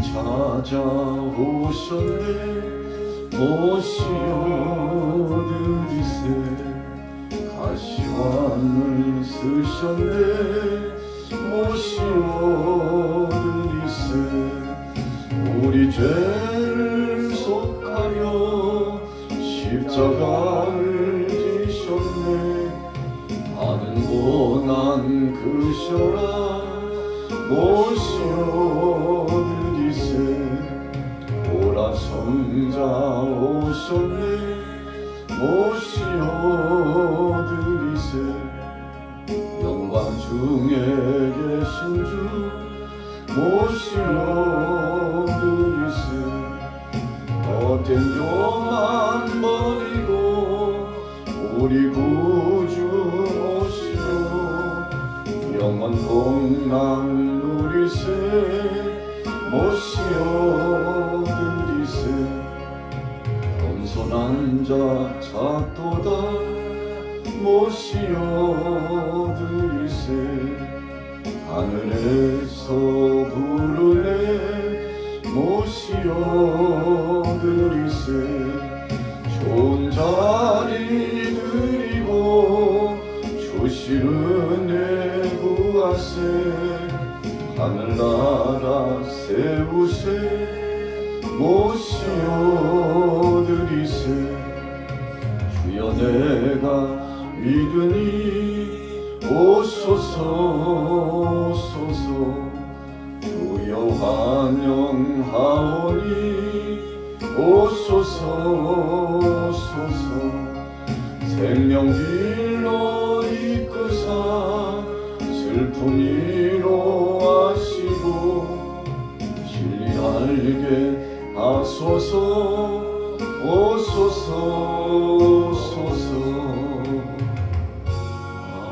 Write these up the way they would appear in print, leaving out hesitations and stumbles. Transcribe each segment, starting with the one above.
찾아오셨네. 모시어드리세. 가시관을 쓰셨네. 모시어드리세. 우리 죄를 속하여 십자가를 지셨네. 다른 고난 그셔라. 모시어드리세. 보라 성자 오셨네. 모시어드리세. 영광 중에 계신 주 모시어드리세. 헛된 교만 버리고 우리 구주 오시오. 영원 복락 누리세. 모시어드리세. 겸손한 자 찾도다. 모시어드리세. 하늘에서 부르네. 모시어드리세. 좋은 자리 드리고 주실 은혜 구하세. 하늘나라 세우세. 모시어드리세. 주여 내가 믿으니 오소서 오소서. 주여 환영하오니 오소서 오소서. 생명길로 이끄사 슬픔 위로하시고 진리 알게 하소서. 오소서 오소서.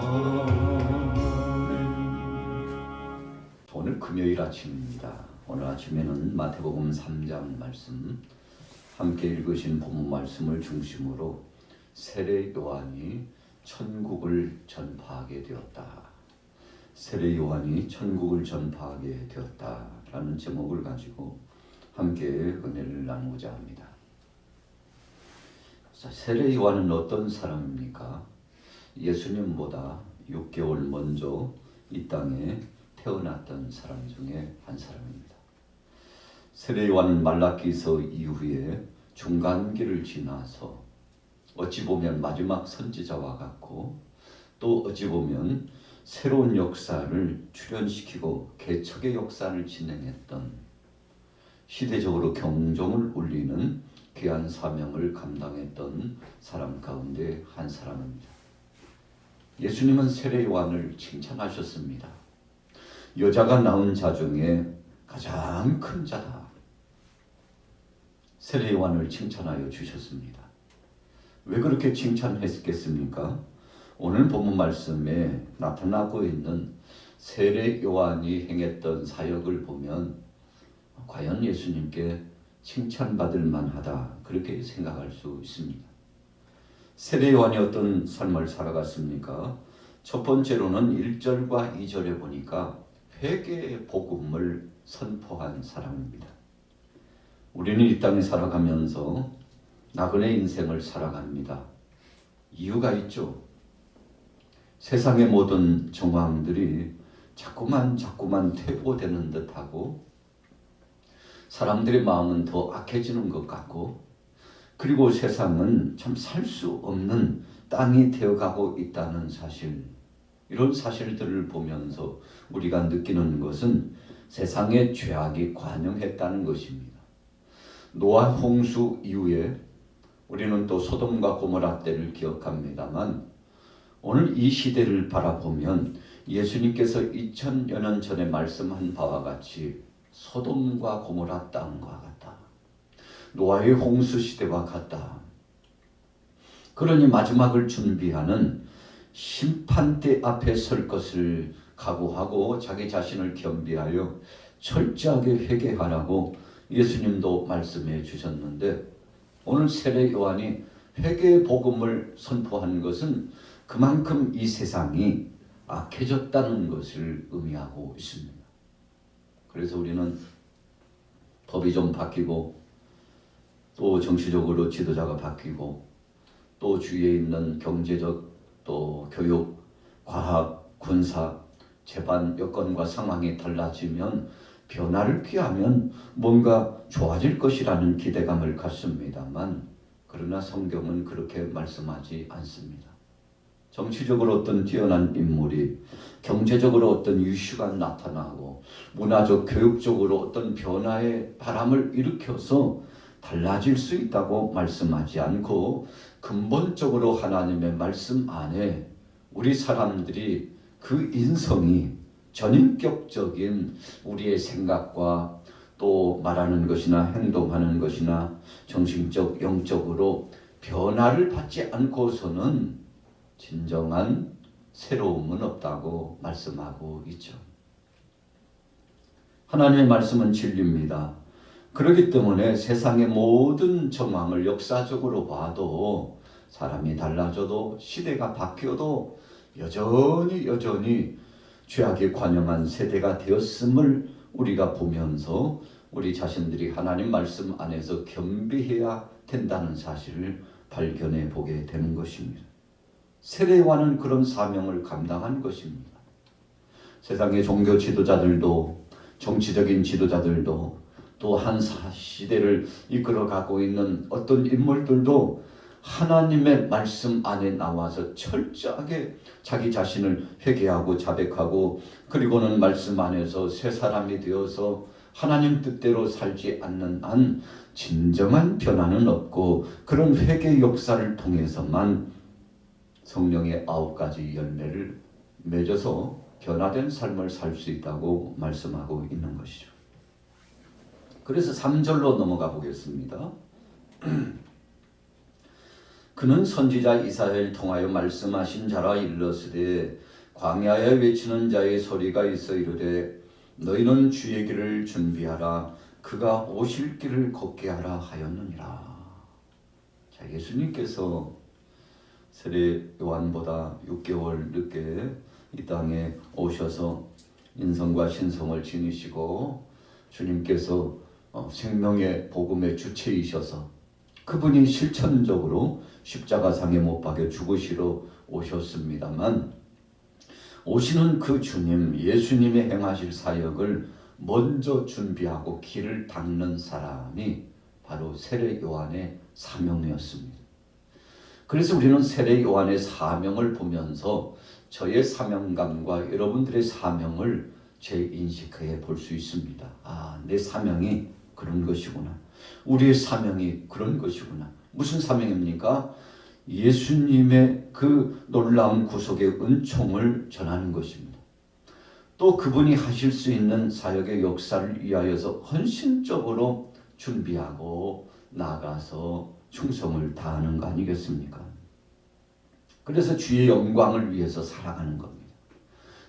아멘. 오늘 금요일 아침입니다. 오늘 아침에는 마태복음 3장 말씀 함께 읽으신 본문 말씀을 중심으로 세례 요한이 천국을 전파하게 되었다. 세례 요한이 천국을 전파하게 되었다라는 제목을 가지고 함께 은혜를 나누고자 합니다. 세례 요한은 어떤 사람입니까? 예수님보다 6개월 먼저 이 땅에 태어났던 사람 중에 한 사람입니다. 세례 요한은 말라기서 이후에 중간기를 지나서 어찌 보면 마지막 선지자와 같고 또 어찌 보면 새로운 역사를 출현시키고 개척의 역사를 진행했던 시대적으로 경종을 울리는 귀한 사명을 감당했던 사람 가운데 한 사람입니다. 예수님은 세례 요한을 칭찬하셨습니다. 여자가 낳은 자 중에 가장 큰 자다. 세례 요한을 칭찬하여 주셨습니다. 왜 그렇게 칭찬했겠습니까? 오늘 본문 말씀에 나타나고 있는 세례 요한이 행했던 사역을 보면 과연 예수님께 칭찬받을 만하다 그렇게 생각할 수 있습니다. 세례 요한이 어떤 삶을 살아갔습니까? 첫 번째로는 1절과 2절에 보니까 회개의 복음을 선포한 사람입니다. 우리는 이 땅에 살아가면서 나그네 인생을 살아갑니다. 이유가 있죠. 세상의 모든 정황들이 자꾸만 퇴보되는 듯하고 사람들의 마음은 더 악해지는 것 같고 그리고 세상은 참 살 수 없는 땅이 되어가고 있다는 사실, 이런 사실들을 보면서 우리가 느끼는 것은 세상의 죄악이 관영했다는 것입니다. 노아 홍수 이후에 우리는 또 소돔과 고모라 때를 기억합니다만 오늘 이 시대를 바라보면 예수님께서 2000여 년 전에 말씀한 바와 같이 소돔과 고모라 땅과 같다. 노아의 홍수 시대와 같다. 그러니 마지막을 준비하는 심판대 앞에 설 것을 각오하고 자기 자신을 겸비하여 철저하게 회개하라고 예수님도 말씀해 주셨는데 오늘 세례 요한이 회개의 복음을 선포한 것은 그만큼 이 세상이 악해졌다는 것을 의미하고 있습니다. 그래서 우리는 법이 좀 바뀌고 또 정치적으로 지도자가 바뀌고 또 주위에 있는 경제적 또 교육, 과학, 군사, 재반 여건과 상황이 달라지면 변화를 피하면 뭔가 좋아질 것이라는 기대감을 갖습니다만 그러나 성경은 그렇게 말씀하지 않습니다. 정치적으로 어떤 뛰어난 인물이 경제적으로 어떤 이슈가 나타나고 문화적, 교육적으로 어떤 변화의 바람을 일으켜서 달라질 수 있다고 말씀하지 않고 근본적으로 하나님의 말씀 안에 우리 사람들이 그 인성이 전인격적인 우리의 생각과 또 말하는 것이나 행동하는 것이나 정신적, 영적으로 변화를 받지 않고서는 진정한 새로움은 없다고 말씀하고 있죠. 하나님의 말씀은 진리입니다. 그렇기 때문에 세상의 모든 정황을 역사적으로 봐도 사람이 달라져도 시대가 바뀌어도 여전히 죄악에 관영한 세대가 되었음을 우리가 보면서 우리 자신들이 하나님 말씀 안에서 겸비해야 된다는 사실을 발견해 보게 되는 것입니다. 세례요한은 그런 사명을 감당한 것입니다. 세상의 종교 지도자들도 정치적인 지도자들도 또 한 시대를 이끌어가고 있는 어떤 인물들도 하나님의 말씀 안에 나와서 철저하게 자기 자신을 회개하고 자백하고 그리고는 말씀 안에서 새 사람이 되어서 하나님 뜻대로 살지 않는 한 진정한 변화는 없고 그런 회개 역사를 통해서만 성령의 9가지 열매를 맺어서 변화된 삶을 살 수 있다고 말씀하고 있는 것이죠. 그래서 3절로 넘어가 보겠습니다. 그는 선지자 이사야를 통하여 말씀하신 자라 일렀으되 광야에 외치는 자의 소리가 있어 이르되 너희는 주의 길을 준비하라 그가 오실 길을 걷게 하라 하였느니라. 자, 예수님께서 세례 요한보다 6개월 늦게 이 땅에 오셔서 인성과 신성을 지니시고 주님께서 생명의 복음의 주체이셔서 그분이 실천적으로 십자가상에 못 박혀 죽으시러 오셨습니다만 오시는 그 주님 예수님의 행하실 사역을 먼저 준비하고 길을 닦는 사람이 바로 세례 요한의 사명이었습니다. 그래서 우리는 세례 요한의 사명을 보면서 저의 사명감과 여러분들의 사명을 재인식해 볼 수 있습니다. 아, 내 사명이 그런 것이구나. 우리의 사명이 그런 것이구나. 무슨 사명입니까? 예수님의 그 놀라운 구속의 은총을 전하는 것입니다. 또 그분이 하실 수 있는 사역의 역사를 위하여서 헌신적으로 준비하고 나가서 충성을 다하는 거 아니겠습니까? 그래서 주의 영광을 위해서 살아가는 겁니다.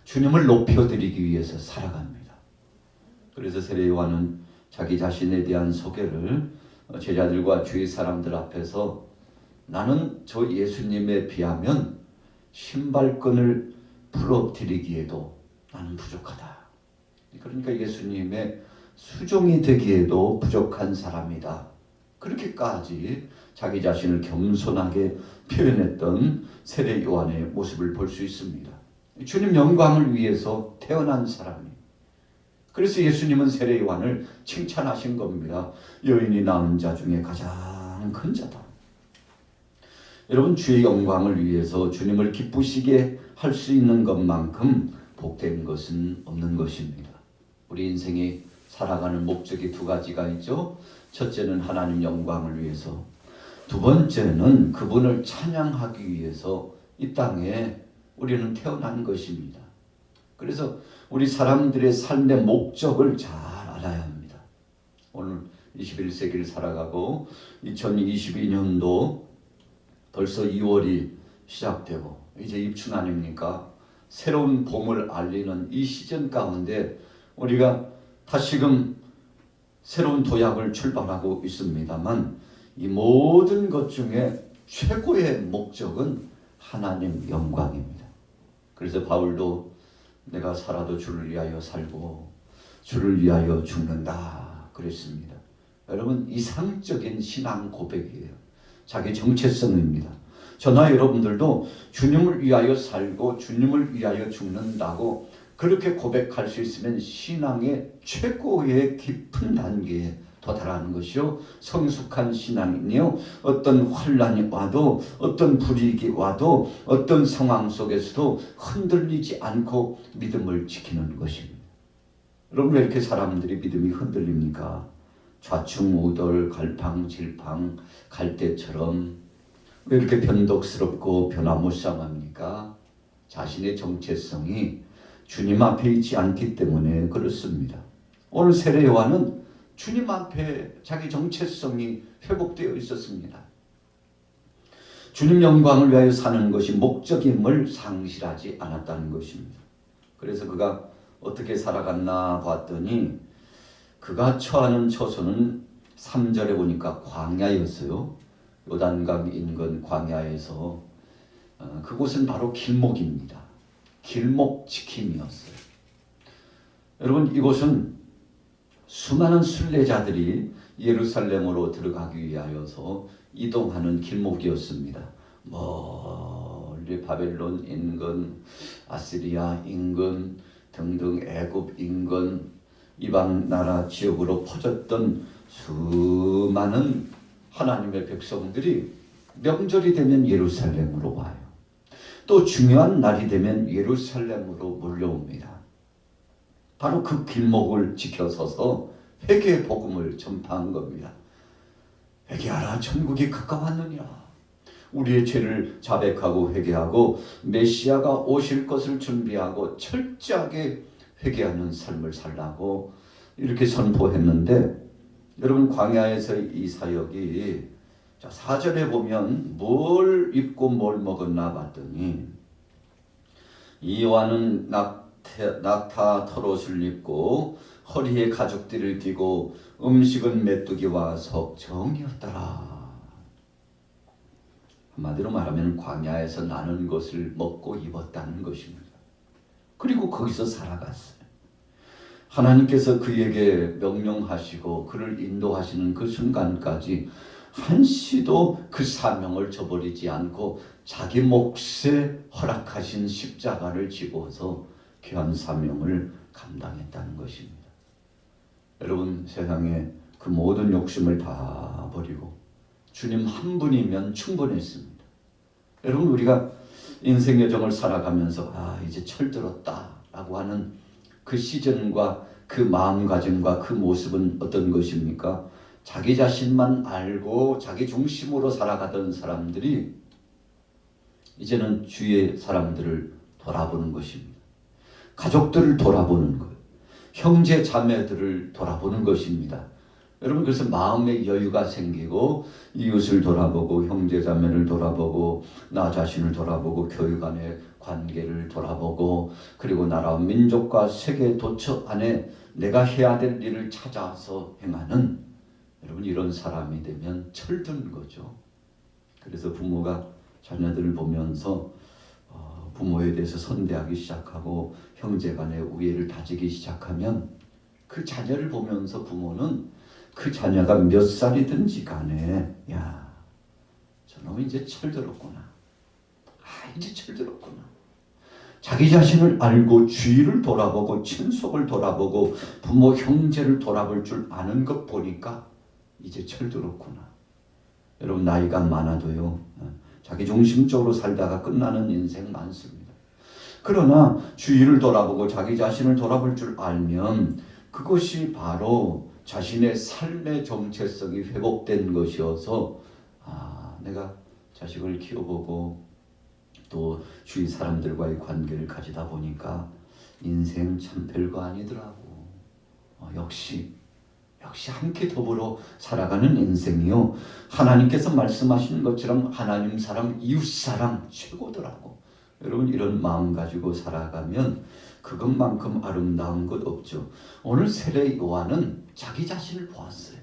주님을 높여드리기 위해서 살아갑니다. 그래서 세례 요한은 자기 자신에 대한 소개를 제자들과 주위 사람들 앞에서 나는 저 예수님에 비하면 신발끈을 풀어드리기에도 나는 부족하다. 그러니까 예수님의 수종이 되기에도 부족한 사람이다. 그렇게까지 자기 자신을 겸손하게 표현했던 세례 요한의 모습을 볼 수 있습니다. 주님 영광을 위해서 태어난 사람이. 그래서 예수님은 세례 요한을 칭찬하신 겁니다. 여인이 낳은 자 중에 가장 큰 자다. 여러분 주의 영광을 위해서 주님을 기쁘시게 할 수 있는 것만큼 복된 것은 없는 것입니다. 우리 인생이 살아가는 목적이 2가지가 있죠. 첫째는 하나님 영광을 위해서, 두 번째는 그분을 찬양하기 위해서 이 땅에 우리는 태어난 것입니다. 그래서 우리 사람들의 삶의 목적을 잘 알아야 합니다. 오늘 21세기를 살아가고 2022년도 벌써 2월이 시작되고 이제 입춘 아닙니까? 새로운 봄을 알리는 이 시즌 가운데 우리가 다시금 새로운 도약을 출발하고 있습니다만 이 모든 것 중에 최고의 목적은 하나님 영광입니다. 그래서 바울도 내가 살아도 주를 위하여 살고 주를 위하여 죽는다. 그랬습니다. 여러분, 이상적인 신앙 고백이에요. 자기 정체성입니다. 저나 여러분들도 주님을 위하여 살고 주님을 위하여 죽는다고 그렇게 고백할 수 있으면 신앙의 최고의 깊은 단계에 도달하는 것이요, 성숙한 신앙이요, 어떤 환난이 와도 어떤 불이익이 와도 어떤 상황 속에서도 흔들리지 않고 믿음을 지키는 것입니다. 여러분, 왜 이렇게 사람들이 믿음이 흔들립니까? 좌충우돌 갈팡질팡 갈대처럼 왜 이렇게 변덕스럽고 변화무쌍합니까? 자신의 정체성이 주님 앞에 있지 않기 때문에 그렇습니다. 오늘 세례 요한은 주님 앞에 자기 정체성이 회복되어 있었습니다. 주님 영광을 위하여 사는 것이 목적임을 상실하지 않았다는 것입니다. 그래서 그가 어떻게 살아갔나 봤더니 그가 처하는 처소는 3절에 보니까 광야였어요. 요단강 인근 광야에서 그곳은 바로 길목입니다. 길목 지킴이었어요. 여러분, 이곳은 수많은 순례자들이 예루살렘으로 들어가기 위하여서 이동하는 길목이었습니다. 멀리 바벨론 인근, 아시리아 인근 등등 애굽 인근 이방 나라 지역으로 퍼졌던 수많은 하나님의 백성들이 명절이 되면 예루살렘으로 와요. 또 중요한 날이 되면 예루살렘으로 몰려옵니다. 바로 그 길목을 지켜서서 회개의 복음을 전파한 겁니다. 회개하라, 천국이 가까웠느니라. 우리의 죄를 자백하고 회개하고 메시아가 오실 것을 준비하고 철저하게 회개하는 삶을 살라고 이렇게 선포했는데, 여러분, 광야에서의 이 사역이 4절에 보면 뭘 입고 뭘 먹었나 봤더니 이 요한은 낙타 털옷을 입고 허리에 가죽띠를 띠고 음식은 메뚜기와 석정이었더라. 한마디로 말하면 광야에서 나는 것을 먹고 입었다는 것입니다. 그리고 거기서 살아갔어요. 하나님께서 그에게 명령하시고 그를 인도하시는 그 순간까지 한시도 그 사명을 저버리지 않고 자기 몫에 허락하신 십자가를 집어서 귀한 사명을 감당했다는 것입니다. 여러분, 세상에 그 모든 욕심을 다 버리고 주님 한 분이면 충분했습니다. 여러분, 우리가 인생 여정을 살아가면서 이제 철들었다 라고 하는 그 시즌과 그 마음가짐과 그 모습은 어떤 것입니까? 자기 자신만 알고 자기 중심으로 살아가던 사람들이 이제는 주위의 사람들을 돌아보는 것입니다. 가족들을 돌아보는 것, 형제 자매들을 돌아보는 것입니다. 여러분, 그래서 마음의 여유가 생기고 이웃을 돌아보고 형제 자매를 돌아보고 나 자신을 돌아보고 교회 간의 관계를 돌아보고 그리고 나라와 민족과 세계 도처 안에 내가 해야 될 일을 찾아서 행하는, 여러분, 이런 사람이 되면 철든 거죠. 그래서 부모가 자녀들을 보면서 부모에 대해서 선대하기 시작하고 형제 간의 우애를 다지기 시작하면 그 자녀를 보면서 부모는 그 자녀가 몇 살이든지 간에 저놈이 이제 철들었구나. 이제 철들었구나. 자기 자신을 알고 주위를 돌아보고 친속을 돌아보고 부모 형제를 돌아볼 줄 아는 것 보니까 이제 철들었구나. 여러분, 나이가 많아도요, 자기 중심적으로 살다가 끝나는 인생 많습니다. 그러나 주위를 돌아보고 자기 자신을 돌아볼 줄 알면 그것이 바로 자신의 삶의 정체성이 회복된 것이어서 내가 자식을 키워보고 또 주위 사람들과의 관계를 가지다 보니까 인생 참 별거 아니더라고. 역시 함께 더불어 살아가는 인생이요, 하나님께서 말씀하시는 것처럼 하나님 사랑, 이웃 사랑 최고더라고. 여러분, 이런 마음 가지고 살아가면 그것만큼 아름다운 것 없죠. 오늘 세례 요한은 자기 자신을 보았어요.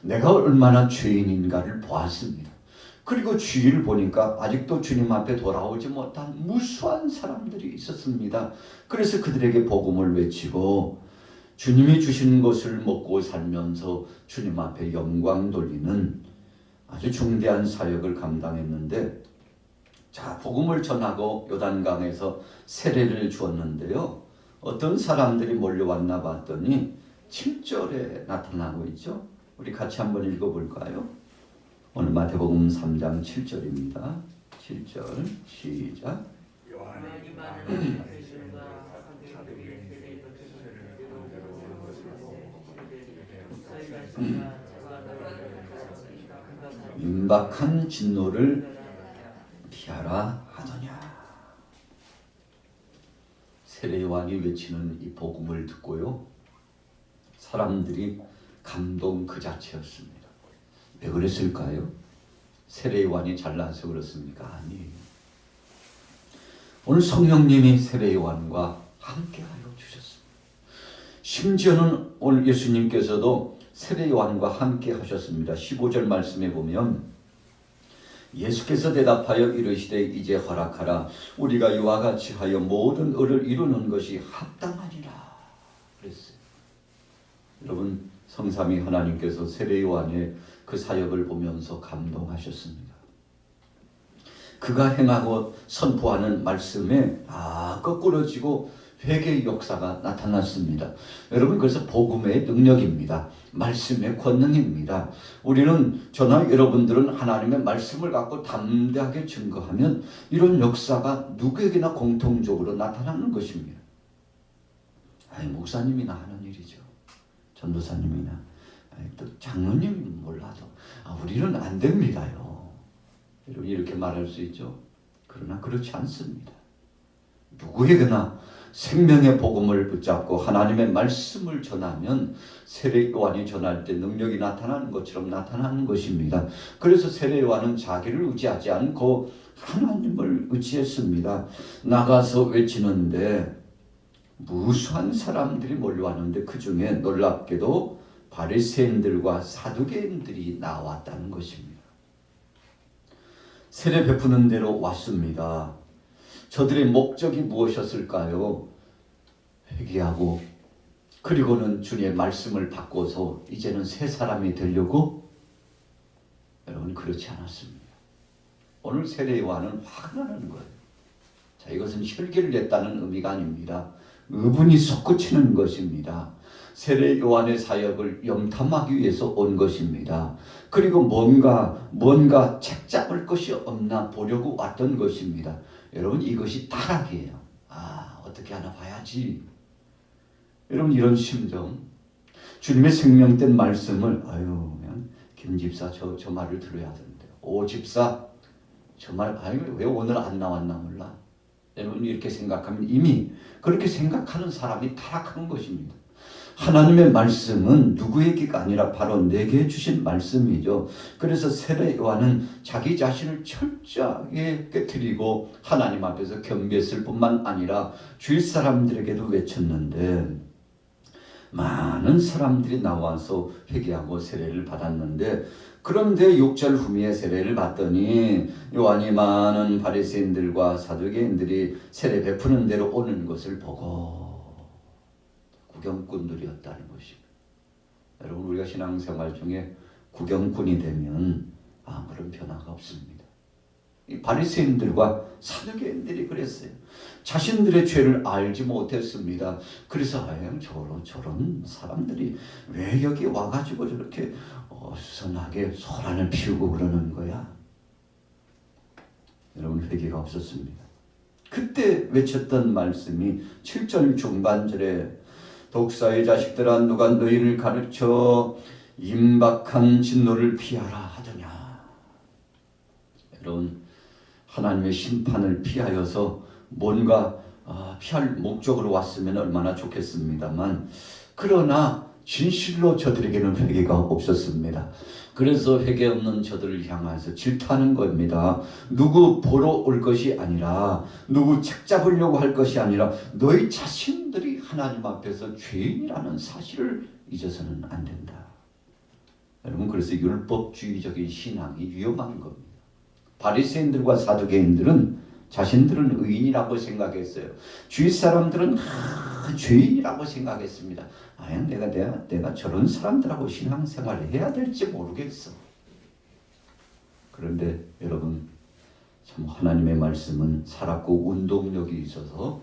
내가 얼마나 죄인인가를 보았습니다. 그리고 주위를 보니까 아직도 주님 앞에 돌아오지 못한 무수한 사람들이 있었습니다. 그래서 그들에게 복음을 외치고 주님이 주신 것을 먹고 살면서 주님 앞에 영광 돌리는 아주 중대한 사역을 감당했는데, 자, 복음을 전하고 요단강에서 세례를 주었는데요. 어떤 사람들이 몰려왔나 봤더니 7절에 나타나고 있죠. 우리 같이 한번 읽어볼까요? 오늘 마태복음 3장 7절입니다. 7절 시작. 임박한 진노를 피하라 하더냐. 세례 요한이 외치는 이 복음을 듣고요, 사람들이 감동 그 자체였습니다. 왜 그랬을까요? 세례 요한이 잘나서 그렇습니까? 아니에요. 오늘 성령님이 세례 요한과 함께하여 주셨습니다. 심지어는 오늘 예수님께서도 세례 요한과 함께 하셨습니다. 15절 말씀에 보면 예수께서 대답하여 이르시되 이제 허락하라. 우리가 이와 같이 하여 모든 의를 이루는 것이 합당하니라 그랬어요. 여러분, 성삼위 하나님께서 세례 요한의 그 사역을 보면서 감동하셨습니다. 그가 행하고 선포하는 말씀에 거꾸러지고 회개의 역사가 나타났습니다. 여러분, 그래서 복음의 능력입니다. 말씀의 권능입니다. 우리는, 저나 여러분들은 하나님의 말씀을 갖고 담대하게 증거하면 이런 역사가 누구에게나 공통적으로 나타나는 것입니다. 목사님이나 하는 일이죠. 전도사님이나 또 장로님이 몰라도 우리는 안 됩니다요. 여러분, 이렇게 말할 수 있죠. 그러나 그렇지 않습니다. 누구에게나 생명의 복음을 붙잡고 하나님의 말씀을 전하면 세례 요한이 전할 때 능력이 나타나는 것처럼 나타나는 것입니다. 그래서 세례 요한은 자기를 의지하지 않고 하나님을 의지했습니다. 나가서 외치는데 무수한 사람들이 몰려왔는데 그 중에 놀랍게도 바리새인들과 사두개인들이 나왔다는 것입니다. 세례 베푸는 대로 왔습니다. 저들의 목적이 무엇이었을까요? 회개하고 그리고는 주님의 말씀을 바꿔서 이제는 새 사람이 되려고? 여러분, 그렇지 않았습니다. 오늘 세례 요한은 화가 나는 거예요. 자, 이것은 혈기를 냈다는 의미가 아닙니다. 의분이 솟구치는 것입니다. 세례 요한의 사역을 염탐하기 위해서 온 것입니다. 그리고 뭔가 책잡을 것이 없나 보려고 왔던 것입니다. 여러분, 이것이 타락이에요. 어떻게 하나 봐야지. 여러분, 이런 심정, 주님의 생명된 말씀을 그냥 김 집사 저 말을 들어야 되는데, 오 집사 저 말 왜 오늘 안 나왔나 몰라. 여러분, 이렇게 생각하면 이미 그렇게 생각하는 사람이 타락한 것입니다. 하나님의 말씀은 누구에게가 아니라 바로 내게 주신 말씀이죠. 그래서 세례 요한은 자기 자신을 철저하게 깨트리고 하나님 앞에서 경배했을 뿐만 아니라 주위 사람들에게도 외쳤는데, 많은 사람들이 나와서 회개하고 세례를 받았는데, 그런데 6절 후미에 세례를 받더니 요한이 많은 바리새인들과 사두개인들이 세례 베푸는 대로 오는 것을 보고 구경꾼들이었다는 것입니다. 여러분, 우리가 신앙생활 중에 구경꾼이 되면 아무런 변화가 없습니다. 이 바리새인들과 사두개인들이 그랬어요. 자신들의 죄를 알지 못했습니다. 그래서 저런 사람들이 왜 여기 와가지고 저렇게 어수선하게 소란을 피우고 그러는 거야? 여러분, 회개가 없었습니다. 그때 외쳤던 말씀이 7절 중반절에 독사의 자식들아, 누가 너희를 가르쳐 임박한 진노를 피하라 하더냐. 여러분, 하나님의 심판을 피하여서 뭔가 피할 목적으로 왔으면 얼마나 좋겠습니다만, 그러나 진실로 저들에게는 회개가 없었습니다. 그래서 회개 없는 저들을 향해서 질타하는 겁니다. 누구 보러 올 것이 아니라, 누구 책잡으려고 할 것이 아니라 너희 자신들이 하나님 앞에서 죄인이라는 사실을 잊어서는 안 된다. 여러분, 그래서 율법주의적인 신앙이 위험한 겁니다. 바리새인들과 사두개인들은 자신들은 의인이라고 생각했어요. 주위 사람들은 그 죄인이라고 생각했습니다. 아니, 내가 저런 사람들하고 신앙생활을 해야 될지 모르겠어. 그런데 여러분, 참 하나님의 말씀은 살았고 운동력이 있어서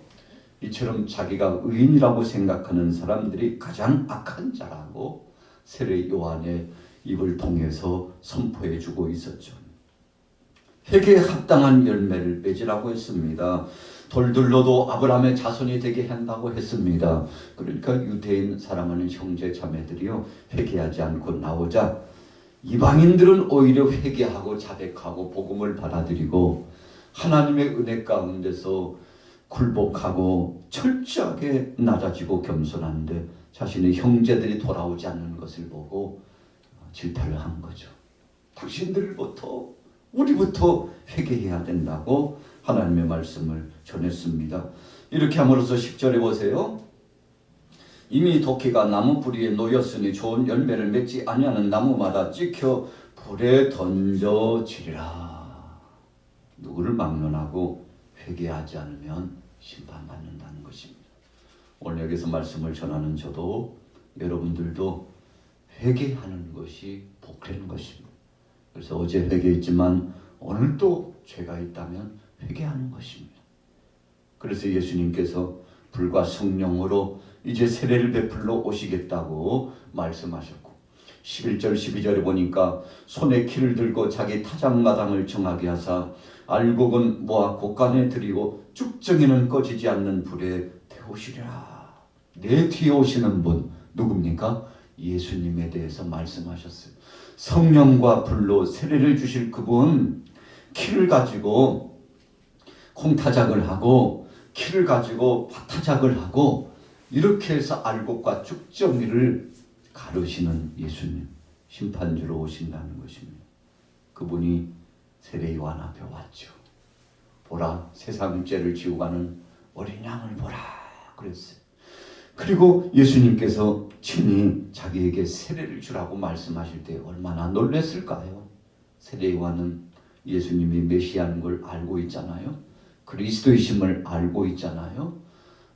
이처럼 자기가 의인이라고 생각하는 사람들이 가장 악한 자라고 세례 요한의 입을 통해서 선포해주고 있었죠. 회개에 합당한 열매를 맺으라고 했습니다. 돌들로도 아브라함의 자손이 되게 한다고 했습니다. 그러니까 유대인 사랑하는 형제 자매들이요, 회개하지 않고 나오자 이방인들은 오히려 회개하고 자백하고 복음을 받아들이고 하나님의 은혜 가운데서 굴복하고 철저하게 낮아지고 겸손한데 자신의 형제들이 돌아오지 않는 것을 보고 질타를 한 거죠. 당신들부터, 우리부터 회개해야 된다고 하나님의 말씀을 전했습니다. 이렇게 함으로써 10절에 보세요. 이미 도끼가 나무 뿌리에 놓였으니 좋은 열매를 맺지 아니하는 나무마다 찍혀 불에 던져지리라. 누구를 막론하고 회개하지 않으면 심판받는다는 것입니다. 오늘 여기서 말씀을 전하는 저도 여러분들도 회개하는 것이 복된 것입니다. 그래서 어제 회개했지만 오늘도 죄가 있다면 회개하는 것입니다. 그래서 예수님께서 불과 성령으로 이제 세례를 베풀러 오시겠다고 말씀하셨고 11절 12절에 보니까 손에 키를 들고 자기 타작마당을 정하게 하사 알곡은 모아 곳간에 들이고 쭉정이는 꺼지지 않는 불에 태우시리라. 내 뒤에 오시는 분 누굽니까? 예수님에 대해서 말씀하셨어요. 성령과 불로 세례를 주실 그분, 키를 가지고 콩타작을 하고 키를 가지고 밭타작을 하고 이렇게 해서 알곡과 쭉정이를 가르시는 예수님, 심판주로 오신다는 것입니다. 그분이 세례 요한 앞에 왔죠. 보라, 세상 죄를 지고 가는 어린 양을 보라 그랬어요. 그리고 예수님께서 친히 자기에게 세례를 주라고 말씀하실 때 얼마나 놀랐을까요? 세례 요한은 예수님이 메시아인 걸 알고 있잖아요. 그리스도이심을 알고 있잖아요.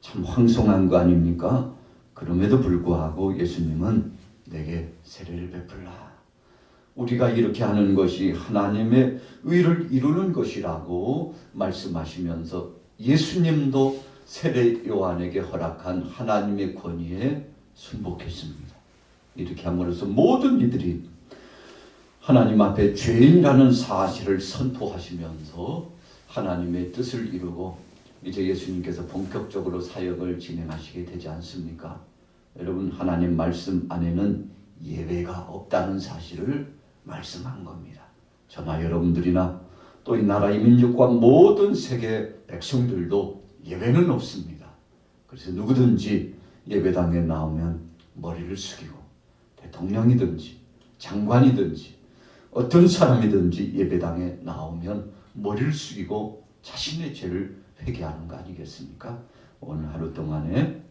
참 황송한 거 아닙니까? 그럼에도 불구하고 예수님은 내게 세례를 베풀라. 우리가 이렇게 하는 것이 하나님의 의를 이루는 것이라고 말씀하시면서 예수님도 세례 요한에게 허락한 하나님의 권위에 순복했습니다. 이렇게 함으로써 모든 이들이 하나님 앞에 죄인이라는 사실을 선포하시면서 하나님의 뜻을 이루고 이제 예수님께서 본격적으로 사역을 진행하시게 되지 않습니까? 여러분, 하나님 말씀 안에는 예외가 없다는 사실을 말씀한 겁니다. 저나 여러분들이나 또 이 나라 이민족과 모든 세계 백성들도 예외는 없습니다. 그래서 누구든지 예배당에 나오면 머리를 숙이고 대통령이든지 장관이든지 어떤 사람이든지 예배당에 나오면 머리를 숙이고 자신의 죄를 회개하는 거 아니겠습니까? 오늘 하루 동안에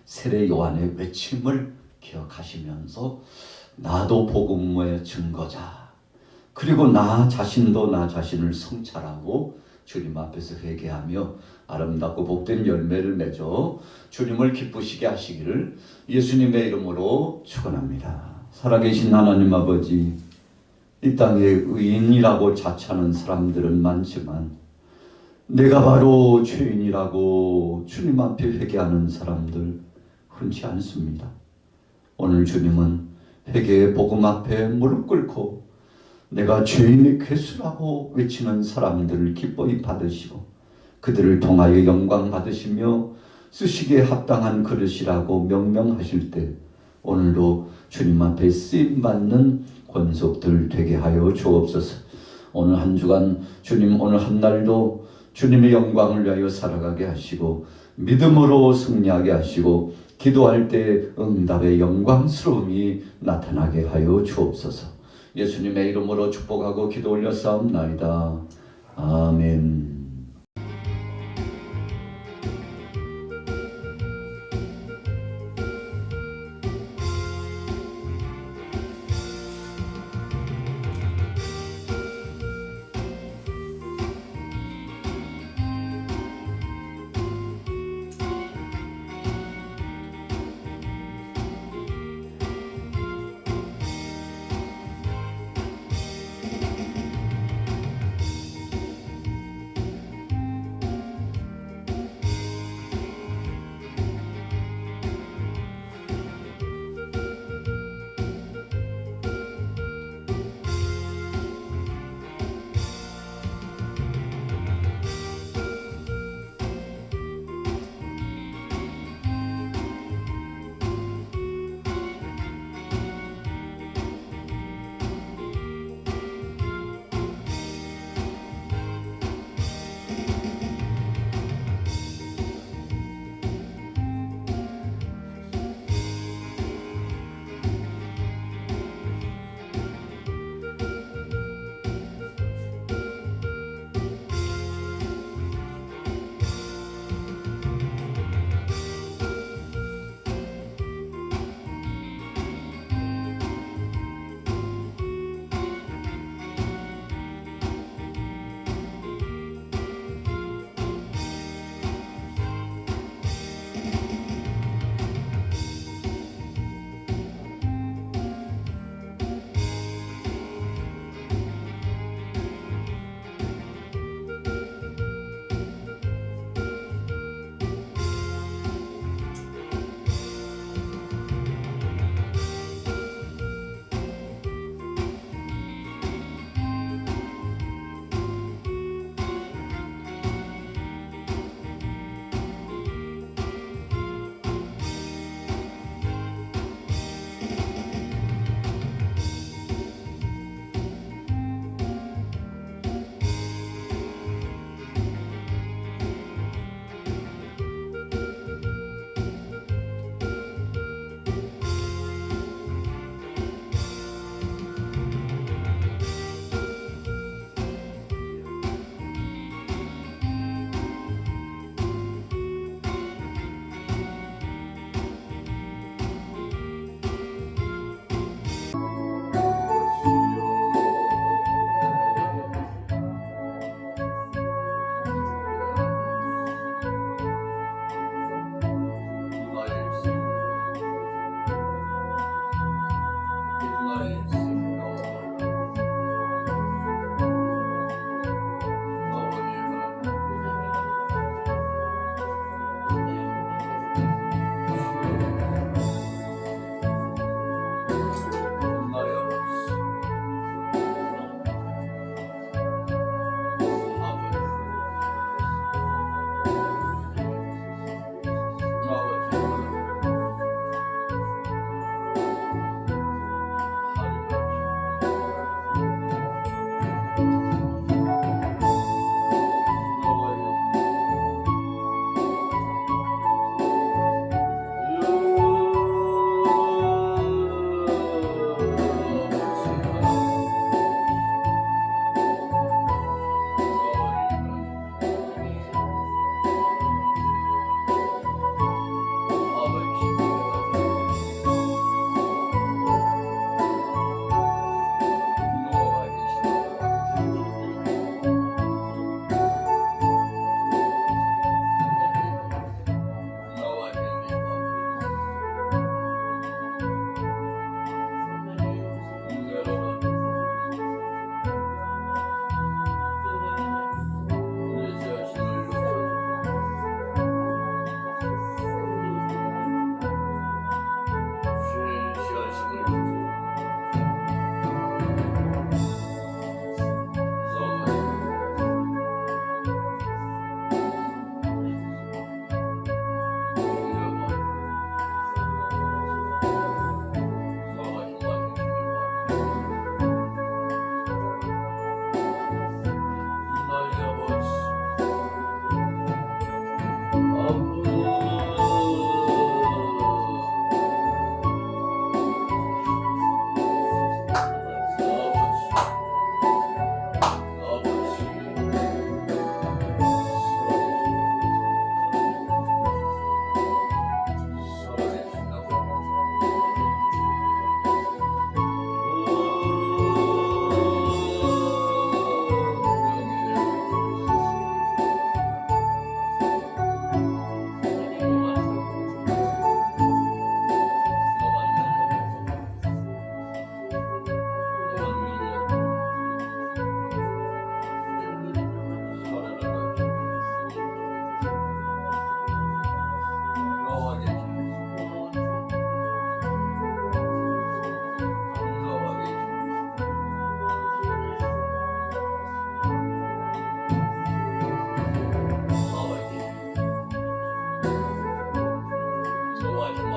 세례 요한의 외침을 기억하시면서 나도 복음의 증거자, 그리고 나 자신도 나 자신을 성찰하고 주님 앞에서 회개하며 아름답고 복된 열매를 맺어 주님을 기쁘시게 하시기를 예수님의 이름으로 축원합니다. 살아계신 하나님 아버지, 이 땅에 의인이라고 자처하는 사람들은 많지만 내가 바로 죄인이라고 주님 앞에 회개하는 사람들 흔치 않습니다. 오늘 주님은 회개의 복음 앞에 무릎 꿇고 내가 죄인의 괴수라고 외치는 사람들을 기뻐히 받으시고 그들을 통하여 영광 받으시며 쓰시기에 합당한 그릇이라고 명명하실 때 오늘도 주님 앞에 쓰임받는 권속들 되게 하여 주옵소서. 오늘 한 주간 주님, 오늘 한 날도 주님의 영광을 위하여 살아가게 하시고 믿음으로 승리하게 하시고 기도할 때 응답의 영광스러움이 나타나게 하여 주옵소서. 예수님의 이름으로 축복하고 기도 올렸사옵나이다. 아멘.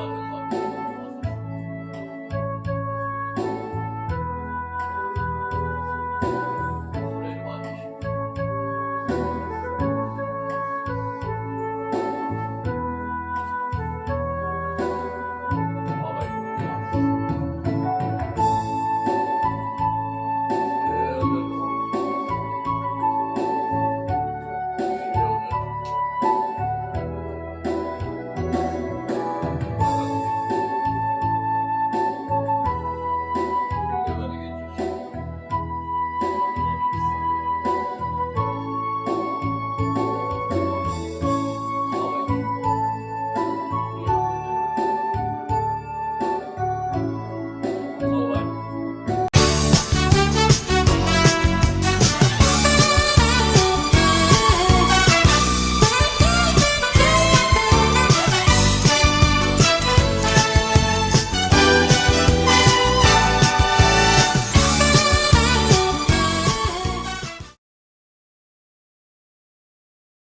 같은 거.